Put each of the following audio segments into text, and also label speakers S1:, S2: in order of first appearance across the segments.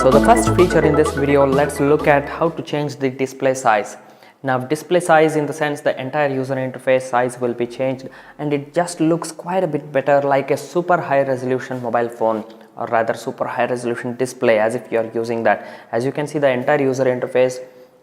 S1: So the first feature in this video, let's look at how to change the display size. Now display size, in the sense the entire user interface size will be changed, and it just looks quite a bit better like a super high resolution mobile phone, or rather super high resolution display, as if you are using that. As you can see, the entire user interface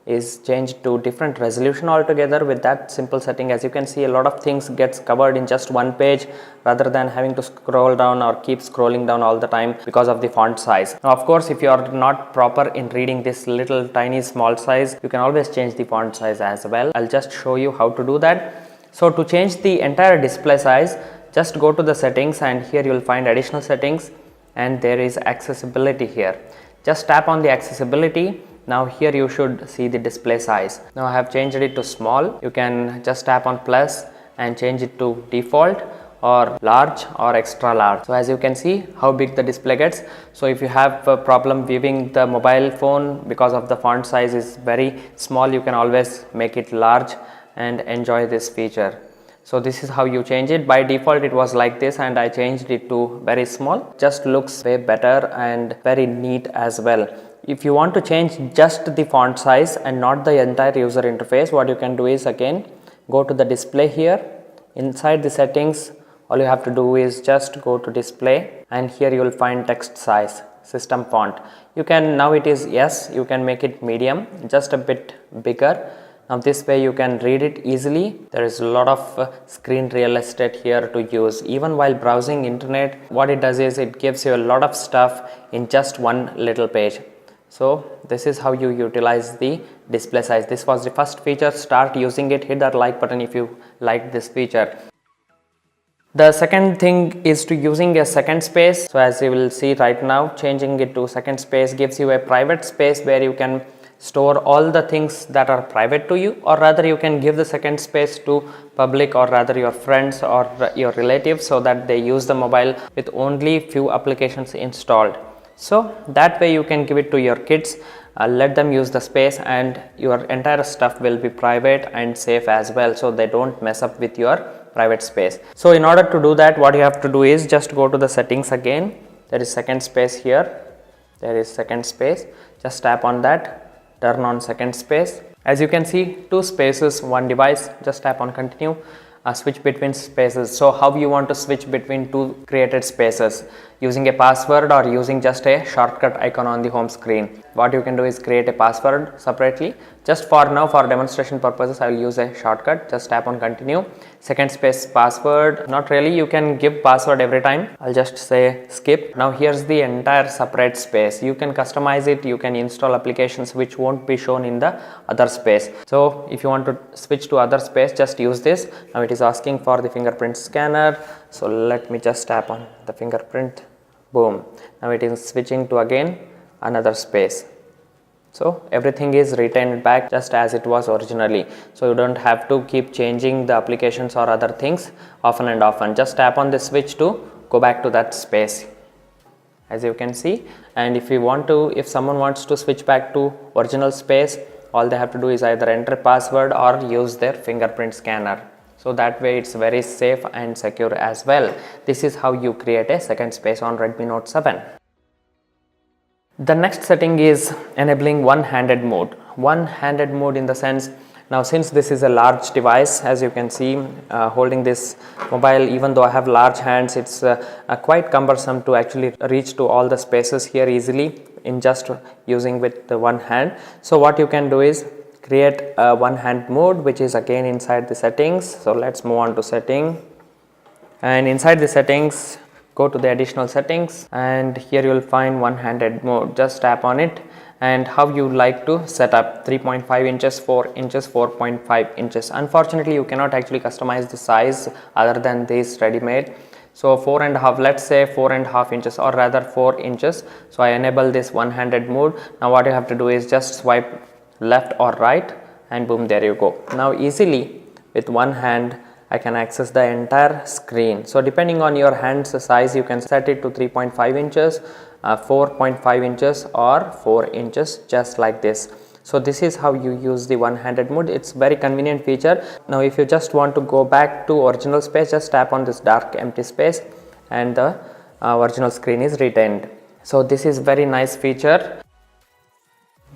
S1: is changed to different resolution altogether with that simple setting. As you can see, a lot of things gets covered in just one page rather than having to scroll down or keep scrolling down all the time because of the font size. Now of course, if you are not proper in reading this little tiny small size, you can always change the font size as well. I'll just show you how to do that. So to change the entire display size, just go to the settings, and here you will find additional settings, and there is accessibility here. Just tap on the accessibility. Now here you should see the display size. Now I have changed it to small. You can just tap on plus and change it to default or large or extra large. So as you can see how big the display gets. So if you have a problem viewing the mobile phone because of the font size is very small, you can always make it large and enjoy this feature. So this is how you change it. By default it was like this, and I changed it to very small. Just looks way better and very neat as well. If you want to change just the font size and not the entire user interface, what you can do is, again, go to the display here. Inside the settings, all you have to do is just go to display, and here you will find text size, system font. You can, now it is yes, you can make it medium, just a bit bigger. Now this way you can read it easily. There is a lot of screen real estate here to use. Even while browsing internet, what it does is it gives you a lot of stuff in just one little page. So this is how you utilize the display size. This was the first feature. Start using it. Hit that like button if you like this feature. The second thing is to using a second space. So as you will see right now, changing it to second space gives you a private space where you can store all the things that are private to you, or rather you can give the second space to public, or rather your friends or your relatives, so that they use the mobile with only few applications installed. So that way you can give it to your kids, let them use the space, and your entire stuff will be private and safe as well, so they don't mess up with your private space. So in order to do that, what you have to do is just go to the settings again. There is second space here. There is second space. Just tap on that. Turn on second space. As you can see, two spaces, one device. Just tap on continue. Switch between spaces. So how you want to switch between two created spaces, using a password or using just a shortcut icon on the home screen. What you can do is create a password separately. Just for now, for demonstration purposes, I will use a shortcut. Just tap on continue. Second space password. Not really, you can give password every time. I'll just say skip. Now here's the entire separate space. You can customize it. You can install applications which won't be shown in the other space. So if you want to switch to other space, just use this. Now it is asking for the fingerprint scanner. So let me just tap on the fingerprint. Boom. Now it is switching to again another space. So everything is retained back just as it was originally. So you don't have to keep changing the applications or other things often and often. Just tap on the switch to go back to that space, as you can see. And if you want to, if someone wants to switch back to original space, all they have to do is either enter password or use their fingerprint scanner. So that way it's very safe and secure as well. This is how you create a second space on Redmi Note 7. The next setting is enabling one-handed mode. One-handed mode in the sense, now since this is a large device, as you can see, holding this mobile, even though I have large hands, it's quite cumbersome to actually reach to all the spaces here easily in just using with the one hand. So what you can do is create a one-hand mode, which is again inside the settings. So let's move on to setting, and inside the settings, go to the additional settings, and here you will find one-handed mode. Just tap on it, and how you like to set up 3.5 inches, 4 inches, 4.5 inches. Unfortunately, you cannot actually customize the size other than this ready-made. So 4.5, let's say 4.5 inches, or rather 4 inches. So I enable this one-handed mode. Now what you have to do is just swipe left or right, and boom, there you go. Now easily with one hand I can access the entire screen. So depending on your hand's size, you can set it to 3.5 inches, 4.5 inches or 4 inches, just like this. So this is how you use the one-handed mode. It's very convenient feature. Now if you just want to go back to original space, just tap on this dark empty space and the original screen is retained. So this is very nice feature.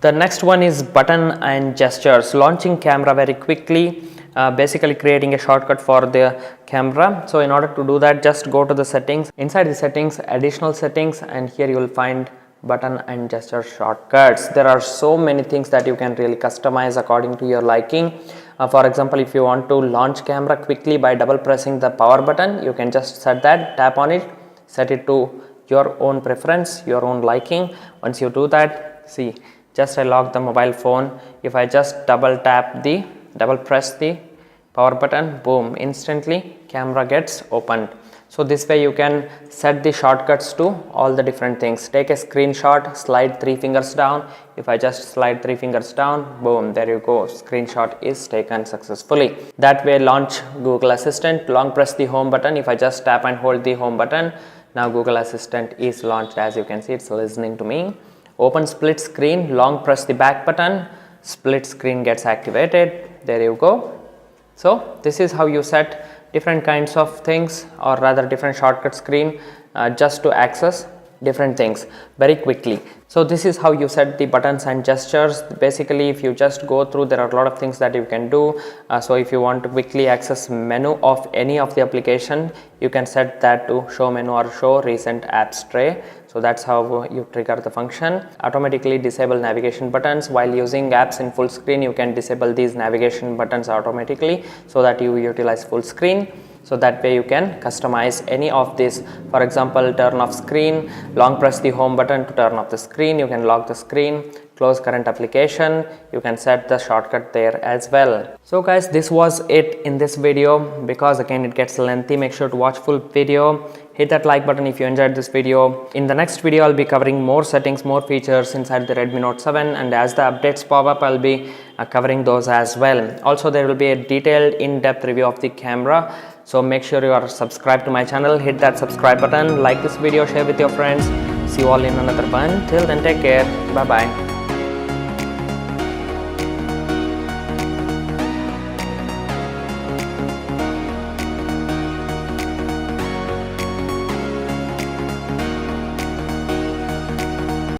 S1: The next one is button and gestures, launching camera very quickly, basically creating a shortcut for the camera. So in order to do that, just go to the settings, inside the settings, additional settings, and here you will find button and gesture shortcuts. There are so many things that you can really customize according to your liking. For example, if you want to launch camera quickly by double pressing the power button, you can just set that, tap on it, set it to your own preference, your own liking. Once you do that, see, just I lock the mobile phone. If I just double press the power button, boom, instantly camera gets opened. So this way you can set the shortcuts to all the different things. Take a screenshot, slide 3 fingers down. If I just slide 3 fingers down, boom, there you go, screenshot is taken successfully. That way launch Google Assistant, long press the home button. If I just tap and hold the home button, now Google Assistant is launched. As you can see, it's listening to me. Open split screen, long press the back button, split screen gets activated. There you go. So this is how you set different kinds of things, or rather different shortcut screen, just to access different things very quickly. So this is how you set the buttons and gestures. Basically, if you just go through, there are a lot of things that you can do. So if you want to quickly access menu of any of the application, you can set that to show menu or show recent apps tray. So that's how you trigger the function. Automatically disable navigation buttons. While using apps in full screen, you can disable these navigation buttons automatically so that you utilize full screen. So that way you can customize any of this. For example, turn off screen, long press the home button to turn off the screen. You can lock the screen, close current application. You can set the shortcut there as well. So guys, this was it in this video. Because again it gets lengthy, make sure to watch full video. Hit that like button if you enjoyed this video. In the next video, I'll be covering more settings, more features inside the Redmi Note 7, and as the updates pop up, I'll be covering those as well. Also, there will be a detailed in-depth review of the camera. So make sure you are subscribed to my channel. Hit that subscribe button, like this video, share with your friends. See you all in another one. Till then, take care. Bye bye.